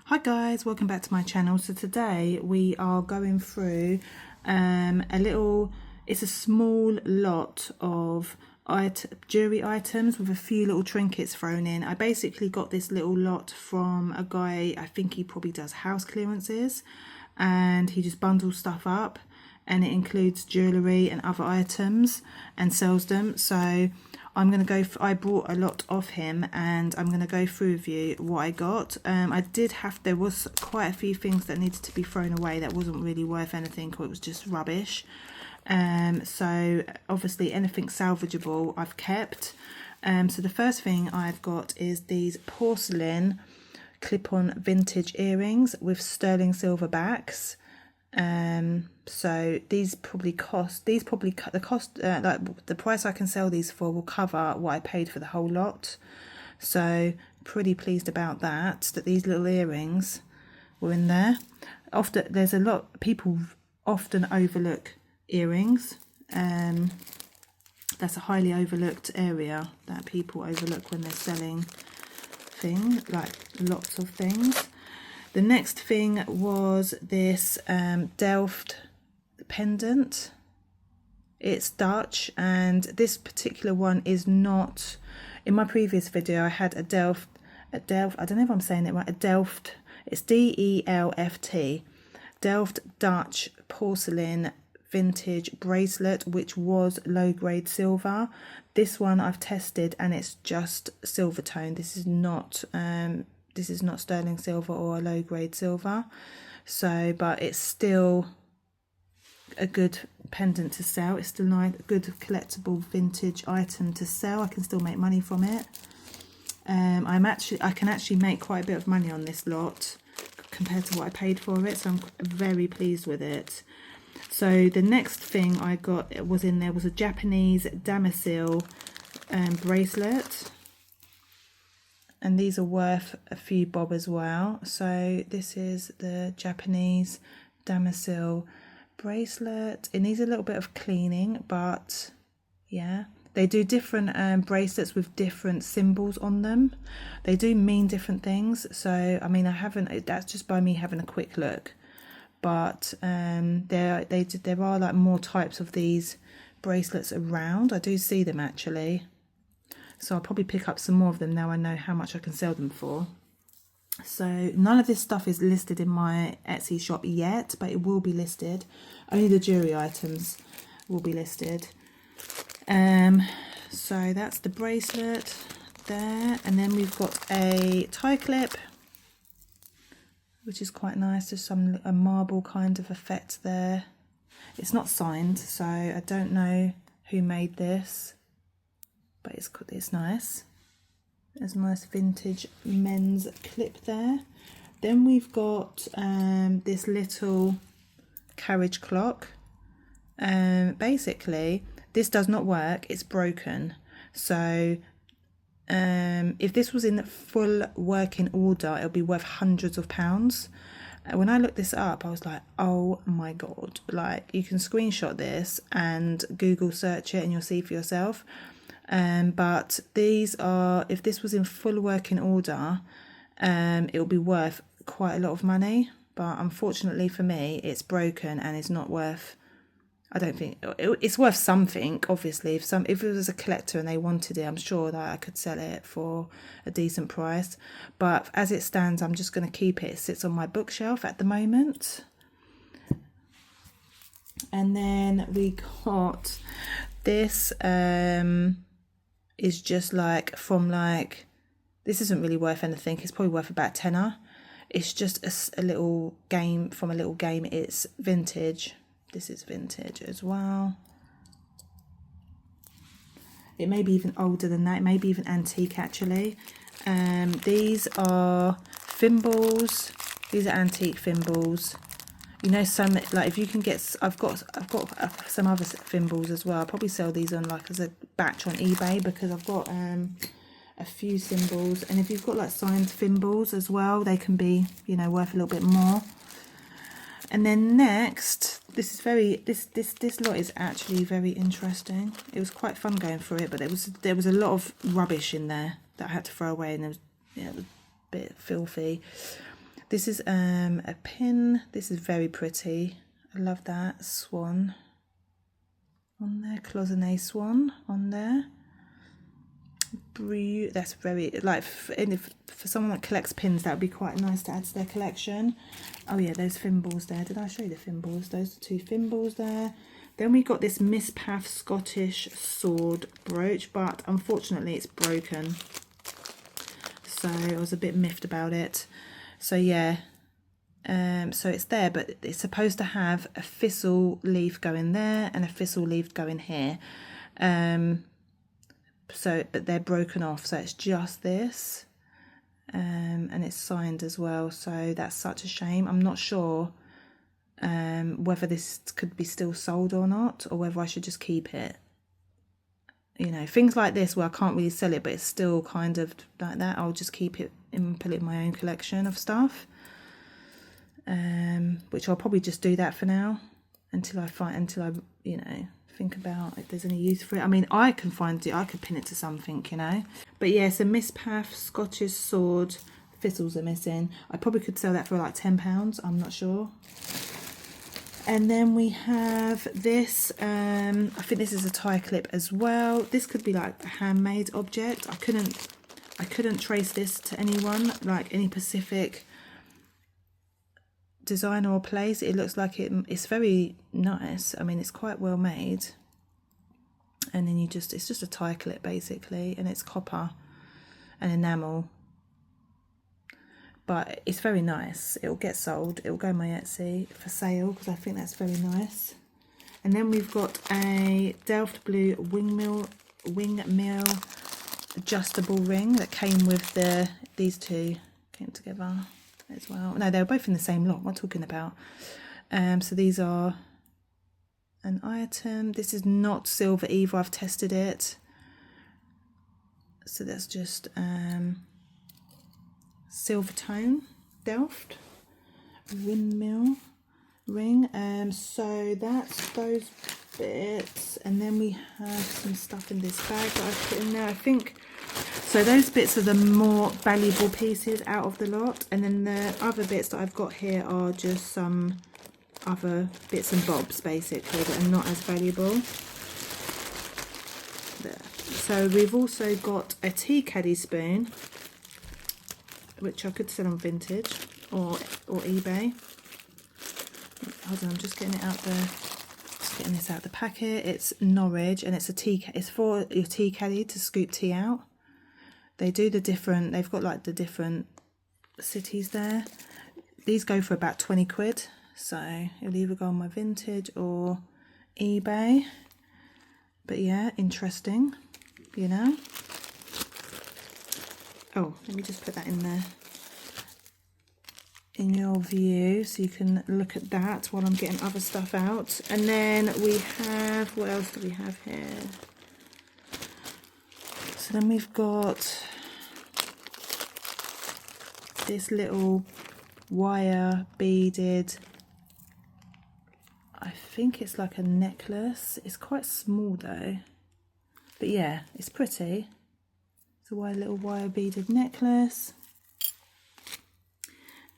Hi guys, welcome back to my channel. So today we are going through it's a small lot of jewellery items with a few little trinkets thrown in. I basically got this little lot from a guy, I think he probably does house clearances, and he just bundles stuff up, and it includes jewellery and other items and sells them. So I'm going to I bought a lot of him, and I'm going to go through with you what I got. There was quite a few things that needed to be thrown away that wasn't really worth anything, or it was just rubbish. So obviously anything salvageable I've kept. So the first thing I've got is these porcelain clip-on vintage earrings with sterling silver backs. So the price I can sell these for will cover what I paid for the whole lot. So pretty pleased about that these little earrings were in there. People often overlook earrings. That's a highly overlooked area that people overlook when they're selling lots of things. The next thing was this Delft pendant. It's Dutch, and this particular one is not. In my previous video I had a Delft, I don't know if I'm saying it right, a Delft, it's D-E-L-F-T, Delft Dutch porcelain vintage bracelet, which was low grade silver. This one I've tested and it's just silver tone. This is not sterling silver or a low grade silver. So, but it's still a good pendant to sell. It's still a good collectible vintage item to sell. I can still make money from it. I can actually make quite a bit of money on this lot compared to what I paid for it, so I'm very pleased with it. So the next thing I got was a Japanese damasil bracelet, and these are worth a few bob as well. So this is the Japanese damasil bracelet. It needs a little bit of cleaning, but yeah, they do different bracelets with different symbols on them. They do mean different things. So I mean, that's just by me having a quick look. But there are like more types of these bracelets around. I do see them actually, so I'll probably pick up some more of them now I know how much I can sell them for. So none of this stuff is listed in my Etsy shop yet, but it will be listed. Only the jewelry items will be listed. So that's the bracelet there, and then we've got a tie clip, which is quite nice. There's a marble kind of effect there. It's not signed, so I don't know who made this, but it's nice. There's a nice vintage men's clip there. Then we've got this little carriage clock. Basically, this does not work. It's broken. So if this was in full working order, it'll be worth hundreds of pounds. When I looked this up, I was like, oh my god, like you can screenshot this and Google search it and you'll see for yourself. But these are, if this was in full working order, it'll be worth quite a lot of money, but unfortunately for me it's broken and it's not worth, I don't think it's worth something. Obviously, if it was a collector and they wanted it, I'm sure that I could sell it for a decent price. But as it stands, I'm just going to keep it. It sits on my bookshelf at the moment. And then we got this. Is just this isn't really worth anything. It's probably worth about tenner. It's just a little game from a little game. It's vintage. This is vintage as well. It may be even older than that. It may be even antique actually. These are thimbles. These are antique thimbles. You know, some like if you can get, I've got some other thimbles as well. I'll probably sell these on as a batch on eBay, because I've got a few thimbles, and if you've got like signed thimbles as well, they can be, you know, worth a little bit more. And then next, this lot is actually very interesting. It was quite fun going through it, but there was a lot of rubbish in there that I had to throw away, and it was a bit filthy. This is a pin. This is very pretty. I love that swan on there, cloisonné swan on there. That's very, like, for someone that collects pins, that would be quite nice to add to their collection. Oh yeah, those thimbles there. Did I show you the thimbles? Those are 2 thimbles there. Then we got this Miss Path Scottish sword brooch, but unfortunately it's broken. So I was a bit miffed about it. So yeah, so it's there, but it's supposed to have a thistle leaf going there and a thistle leaf going here. But they're broken off, so it's just this, and it's signed as well. So that's such a shame. I'm not sure whether this could be still sold or not, or whether I should just keep it. You know, things like this where I can't really sell it, but it's still kind of like that, I'll just keep it and put it in my own collection of stuff. Which I'll probably just do that for now until I you know, think about if there's any use for it. I mean, I could pin it to something, you know. But yeah, it's a Miss Path Scottish sword. Thistles are missing. I probably could sell that for like £10. I'm not sure. And then we have this. I think this is a tie clip as well. This could be like a handmade object. I couldn't trace this to anyone, like any specific designer or place. It looks like it's very nice. I mean, it's quite well made. And then it's just a tie clip basically, and it's copper and enamel. But it's very nice. It'll get sold. It'll go on my Etsy for sale because I think that's very nice. And then we've got a Delft Blue wingmill adjustable ring that came with these two came together as well. No, they were both in the same lot. What am I talking about? So these are an item. This is not silver either. I've tested it. So that's just silver tone Delft windmill ring. So that's those bits, and then we have some stuff in this bag that I've put in there. I think so those bits are the more valuable pieces out of the lot, and then the other bits that I've got here are just some other bits and bobs basically that are not as valuable. There. So we've also got a tea caddy spoon, which I could sell on Vinted or eBay. Hold on, I'm just getting it out getting this out the packet. It's Norwich, and it's it's for your tea caddy to scoop tea out. They do they've got like the different cities there. These go for about 20 quid. So it'll either go on my Vinted or eBay. But yeah, interesting, you know. Oh, let me just put that in there in your view so you can look at that while I'm getting other stuff out. And then we have, what else do we have here? So then we've got this little wire beaded, I think it's like a necklace. It's quite small though, but yeah, it's pretty. It's a little wire beaded necklace.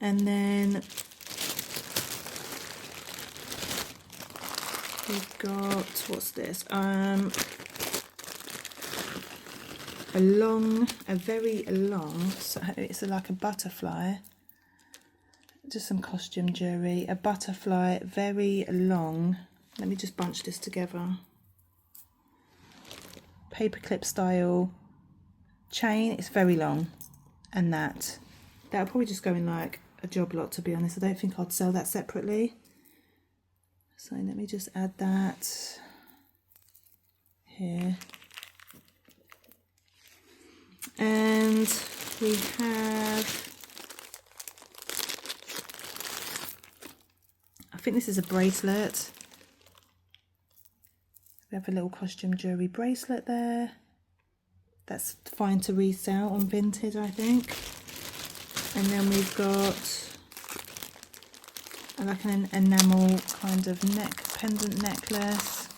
And then we've got, what's this? A very long, so it's like a butterfly. Just some costume jewellery. A butterfly, very long. Let me just bunch this together. Paperclip style chain. It's very long, and that'll probably just go in like a job lot, to be honest. I don't think I'd sell that separately. So let me just add that here. And we have, I think this is a bracelet. We have a little costume jewellery bracelet there. That's fine to resell on Vinted, I think. And then we've got like an enamel kind of pendant necklace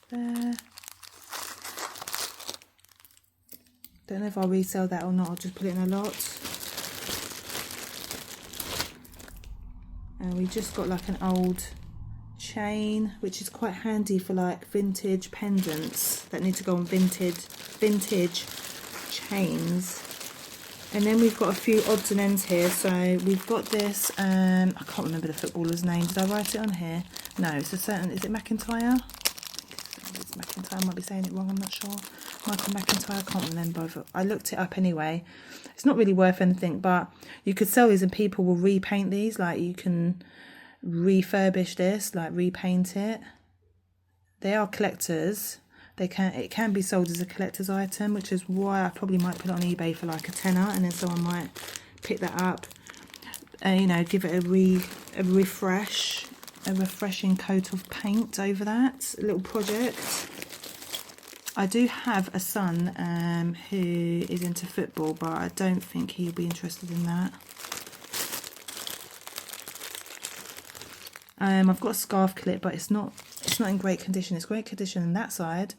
there. Don't know if I'll resell that or not. I'll just put it in a lot. And we just got like an old chain, which is quite handy for like vintage pendants that need to go on vintage chains. And then we've got a few odds and ends here. So we've got this, I can't remember the footballer's name. Did I write it on here? No, it's a certain, is it McIntyre? It's McIntyre, I might be saying it wrong, I'm not sure. Michael McIntyre, I can't remember. I looked it up anyway. It's not really worth anything, but you could sell these and people will repaint these. Like you can refurbish this, like repaint it. They are collectors. It can be sold as a collector's item, which is why I probably might put it on eBay for like a tenner, and then someone might pick that up and, you know, give it a refreshing coat of paint over that. A little project. I do have a son who is into football, but I don't think he'll be interested in that. I've got a scarf clip, but it's not in great condition. It's great condition on that side,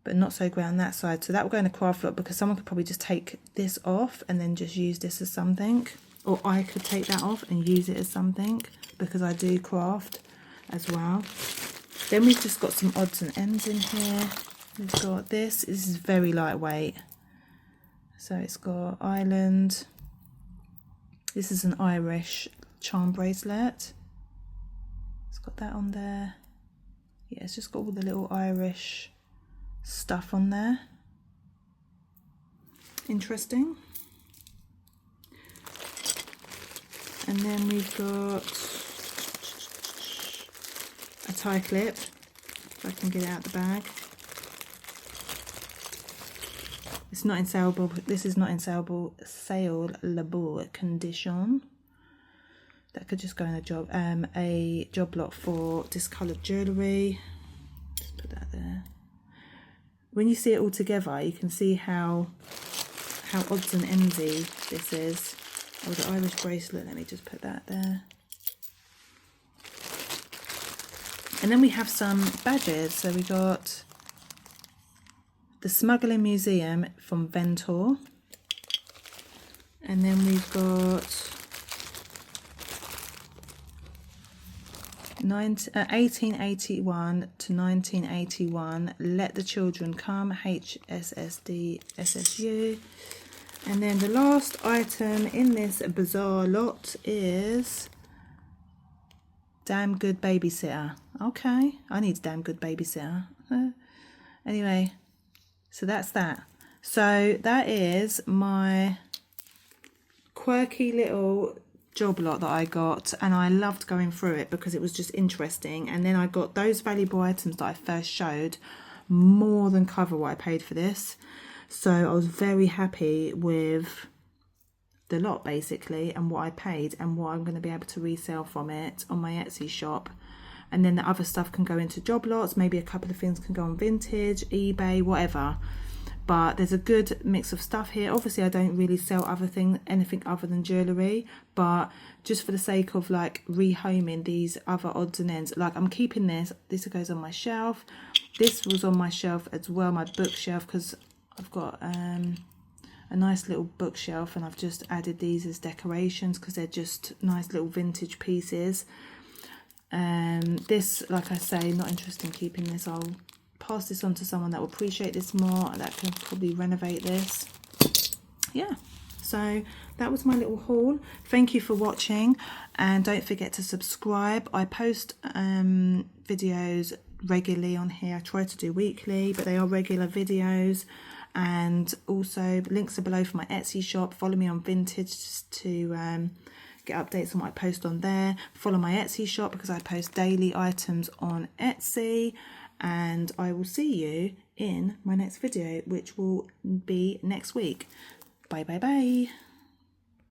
but not so great on that side. So that will go in a craft lot, because someone could probably just take this off and then just use this as something. Or I could take that off and use it as something, because I do craft as well. Then we've just got some odds and ends in here. We've got this. This is very lightweight. So it's got Ireland. This is an Irish charm bracelet. It's got that on there. Yeah, it's just got all the little Irish stuff on there. Interesting. And then we've got a tie clip, if I can get it out the bag. It's not in saleable. This is not in saleable condition. That could just go in a job lot for discoloured jewellery. Just put that there. When you see it all together, you can see how odds and endsy this is. Oh, the Irish bracelet. Let me just put that there. And then we have some badges. So we got the Smuggling Museum from Ventor. And then we've got 1881 to 1981, Let the Children Come, HSSD SSU. And then the last item in this bizarre lot is Damn Good Babysitter. Okay, I need a damn good babysitter. Anyway, so that's that. So that is my quirky little job lot that I got, and I loved going through it because it was just interesting. And then I got those valuable items that I first showed more than cover what I paid for this. So I was very happy with the lot basically, and what I paid and what I'm going to be able to resell from it on my Etsy shop. And then the other stuff can go into job lots. Maybe a couple of things can go on Vinted, eBay, whatever. But there's a good mix of stuff here. Obviously, I don't really sell anything other than jewellery, but just for the sake of like rehoming these other odds and ends, like I'm keeping this. This goes on my shelf. This was on my shelf as well, my bookshelf, because I've got a nice little bookshelf, and I've just added these as decorations because they're just nice little vintage pieces. This, like I say, not interested in keeping this. I'll pass this on to someone that will appreciate this more, that can probably renovate this. Yeah, so that was my little haul. Thank you for watching, and don't forget to subscribe. I post videos regularly on here. I try to do weekly, but they are regular videos. And also links are below for my Etsy shop. Follow me on Vinted to get updates on what I post on there. Follow my Etsy shop because I post daily items on Etsy. And I will see you in my next video, which will be next week. Bye bye bye.